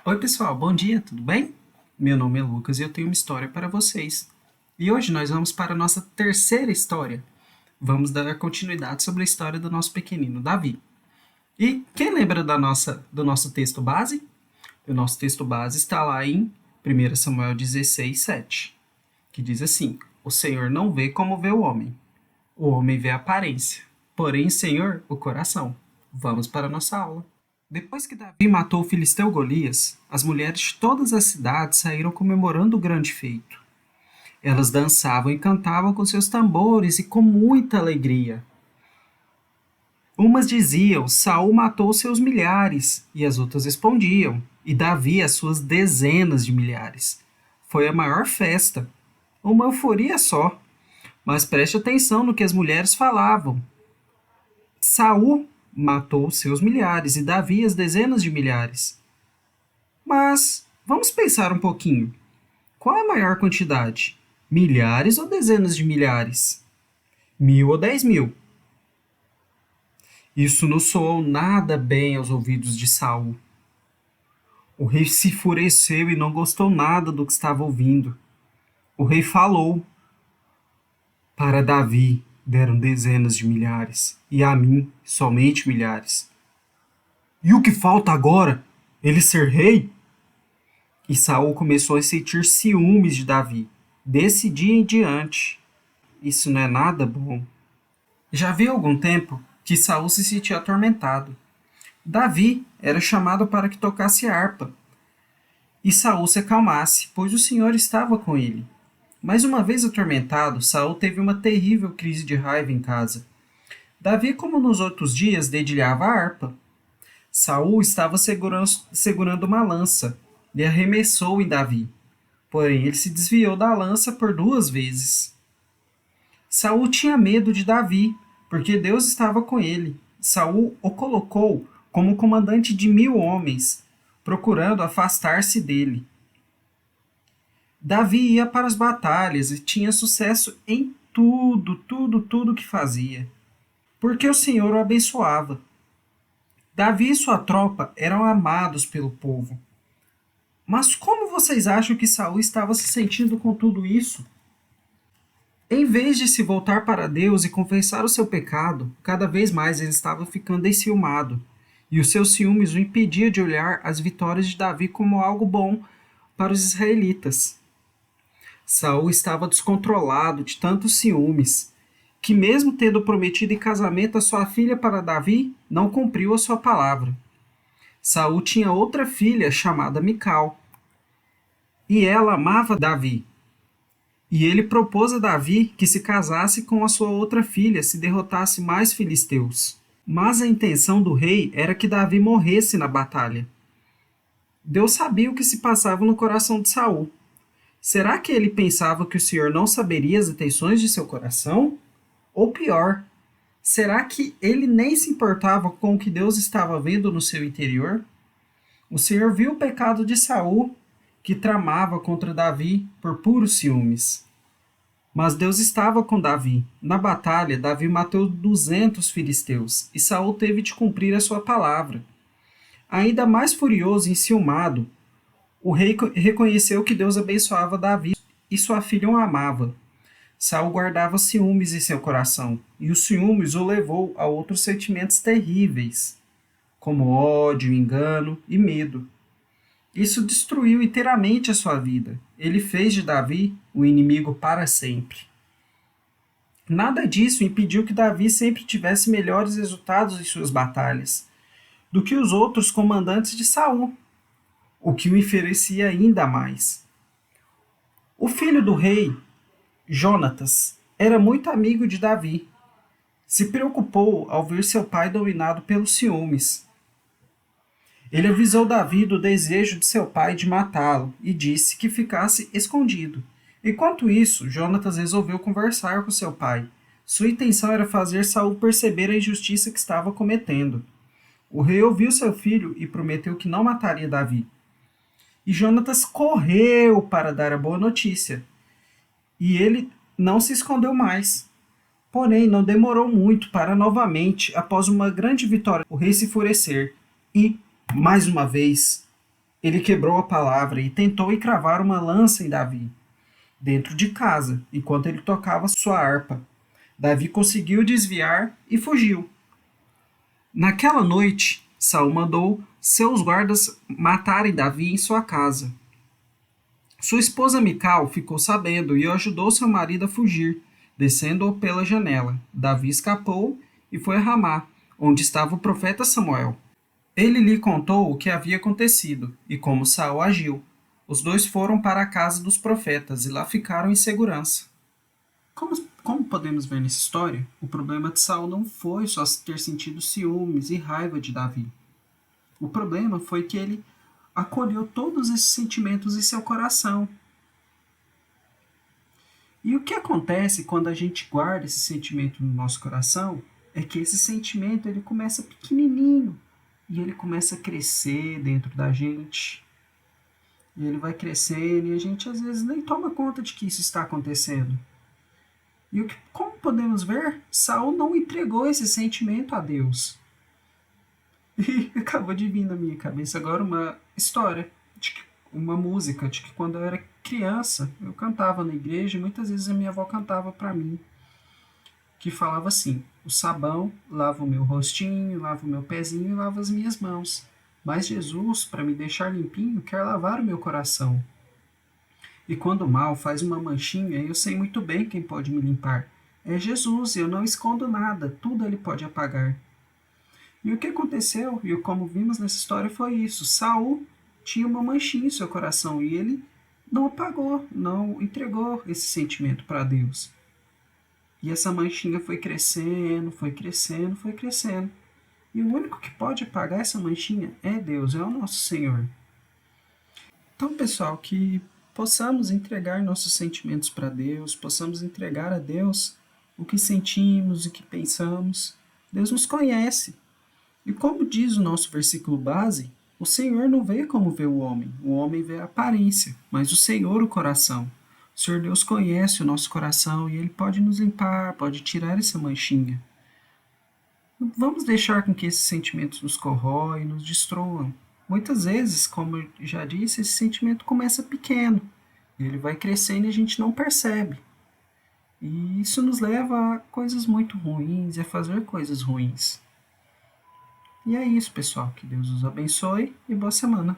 Oi, pessoal, bom dia, tudo bem? Meu nome é Lucas e eu tenho uma história para vocês. E hoje nós vamos para a nossa terceira história. Vamos dar continuidade sobre a história do nosso pequenino Davi. E quem lembra do nosso texto base? O nosso texto base está lá em 1 Samuel 16, 7, que diz assim: O Senhor não vê como vê o homem vê a aparência, porém o Senhor o coração. Vamos para a nossa aula. Depois que Davi matou o filisteu Golias, as mulheres de todas as cidades saíram comemorando o grande feito. Elas dançavam e cantavam com seus tambores e com muita alegria. Umas diziam: Saul matou seus milhares, e as outras respondiam: E Davi as suas dezenas de milhares. Foi a maior festa, uma euforia só. Mas preste atenção no que as mulheres falavam. Saul matou seus milhares e Davi as dezenas de milhares. Mas vamos pensar um pouquinho. Qual é a maior quantidade? Milhares ou dezenas de milhares? 1.000 ou 10.000? Isso não soou nada bem aos ouvidos de Saul. O rei se enfureceu e não gostou nada do que estava ouvindo. O rei falou: Para Davi deram dezenas de milhares, e a mim somente milhares. E o que falta agora? Ele ser rei? E Saul começou a sentir ciúmes de Davi. Desse dia em diante, isso não é nada bom. Já havia algum tempo que Saul se sentia atormentado. Davi era chamado para que tocasse harpa, e Saul se acalmasse, pois o Senhor estava com ele. Mas uma vez atormentado, Saul teve uma terrível crise de raiva em casa. Davi, como nos outros dias, dedilhava a harpa. Saul estava segurando uma lança e arremessou em Davi. Porém, ele se desviou da lança por 2 vezes. Saul tinha medo de Davi, porque Deus estava com ele. Saul o colocou como comandante de 1.000 homens, procurando afastar-se dele. Davi ia para as batalhas e tinha sucesso em tudo que fazia, porque o Senhor o abençoava. Davi e sua tropa eram amados pelo povo. Mas como vocês acham que Saul estava se sentindo com tudo isso? Em vez de se voltar para Deus e confessar o seu pecado, cada vez mais ele estava ficando enciumado, e os seus ciúmes o impedia de olhar as vitórias de Davi como algo bom para os israelitas. Saul estava descontrolado de tantos ciúmes, que mesmo tendo prometido em casamento a sua filha para Davi, não cumpriu a sua palavra. Saul tinha outra filha chamada Mical, e ela amava Davi. E ele propôs a Davi que se casasse com a sua outra filha se derrotasse mais filisteus. Mas a intenção do rei era que Davi morresse na batalha. Deus sabia o que se passava no coração de Saul. Será que ele pensava que o Senhor não saberia as intenções de seu coração? Ou pior, será que ele nem se importava com o que Deus estava vendo no seu interior? O Senhor viu o pecado de Saul, que tramava contra Davi por puros ciúmes. Mas Deus estava com Davi. Na batalha, Davi matou 200 filisteus, e Saul teve de cumprir a sua palavra. Ainda mais furioso e enciumado, o rei reconheceu que Deus abençoava Davi e sua filha o amava. Saul guardava ciúmes em seu coração, e os ciúmes o levou a outros sentimentos terríveis, como ódio, engano e medo. Isso destruiu inteiramente a sua vida. Ele fez de Davi o inimigo para sempre. Nada disso impediu que Davi sempre tivesse melhores resultados em suas batalhas do que os outros comandantes de Saul, o que o enfurecia ainda mais. O filho do rei, Jonatas, era muito amigo de Davi. Se preocupou ao ver seu pai dominado pelos ciúmes. Ele avisou Davi do desejo de seu pai de matá-lo e disse que ficasse escondido. Enquanto isso, Jonatas resolveu conversar com seu pai. Sua intenção era fazer Saul perceber a injustiça que estava cometendo. O rei ouviu seu filho e prometeu que não mataria Davi. E Jonatas correu para dar a boa notícia. E ele não se escondeu mais. Porém, não demorou muito para novamente, após uma grande vitória, o rei se enfurecer e, mais uma vez, Ele quebrou a palavra e tentou cravar uma lança em Davi, dentro de casa, enquanto ele tocava sua harpa. Davi conseguiu desviar e fugiu. Naquela noite, Saul mandou seus guardas matarem Davi em sua casa. Sua esposa Mical ficou sabendo e ajudou seu marido a fugir, descendo pela janela. Davi escapou e foi a Ramá, onde estava o profeta Samuel. Ele lhe contou o que havia acontecido e como Saul agiu. Os dois foram para a casa dos profetas e lá ficaram em segurança. Como podemos ver nessa história, o problema de Saul não foi só ter sentido ciúmes e raiva de Davi. O problema foi que ele acolheu todos esses sentimentos em seu coração. E o que acontece quando a gente guarda esse sentimento no nosso coração é que esse sentimento ele começa pequenininho e ele começa a crescer dentro da gente. E ele vai crescendo e a gente às vezes nem toma conta de que isso está acontecendo. E como podemos ver, Saul não entregou esse sentimento a Deus. E acabou de vir na minha cabeça agora uma história, uma música, de que quando eu era criança, eu cantava na igreja e muitas vezes a minha avó cantava para mim, que falava assim: o sabão lava o meu rostinho, lava o meu pezinho e lava as minhas mãos. Mas Jesus, para me deixar limpinho, quer lavar o meu coração. E quando o mal faz uma manchinha, eu sei muito bem quem pode me limpar. É Jesus, eu não escondo nada, tudo ele pode apagar. E o que aconteceu, e como vimos nessa história, foi isso. Saul tinha uma manchinha em seu coração e ele não apagou, não entregou esse sentimento para Deus. E essa manchinha foi crescendo, foi crescendo, foi crescendo. E o único que pode apagar essa manchinha é Deus, é o nosso Senhor. Então, pessoal, que possamos entregar nossos sentimentos para Deus, possamos entregar a Deus o que sentimos, o que pensamos. Deus nos conhece. E como diz o nosso versículo base, o Senhor não vê como vê o homem vê a aparência, mas o Senhor o coração. O Senhor Deus conhece o nosso coração e Ele pode nos limpar, pode tirar essa manchinha. Não vamos deixar com que esses sentimentos nos corroem, nos destruam. Muitas vezes, como eu já disse, esse sentimento começa pequeno, ele vai crescendo e a gente não percebe. E isso nos leva a coisas muito ruins e a fazer coisas ruins. E é isso, pessoal. Que Deus os abençoe e boa semana.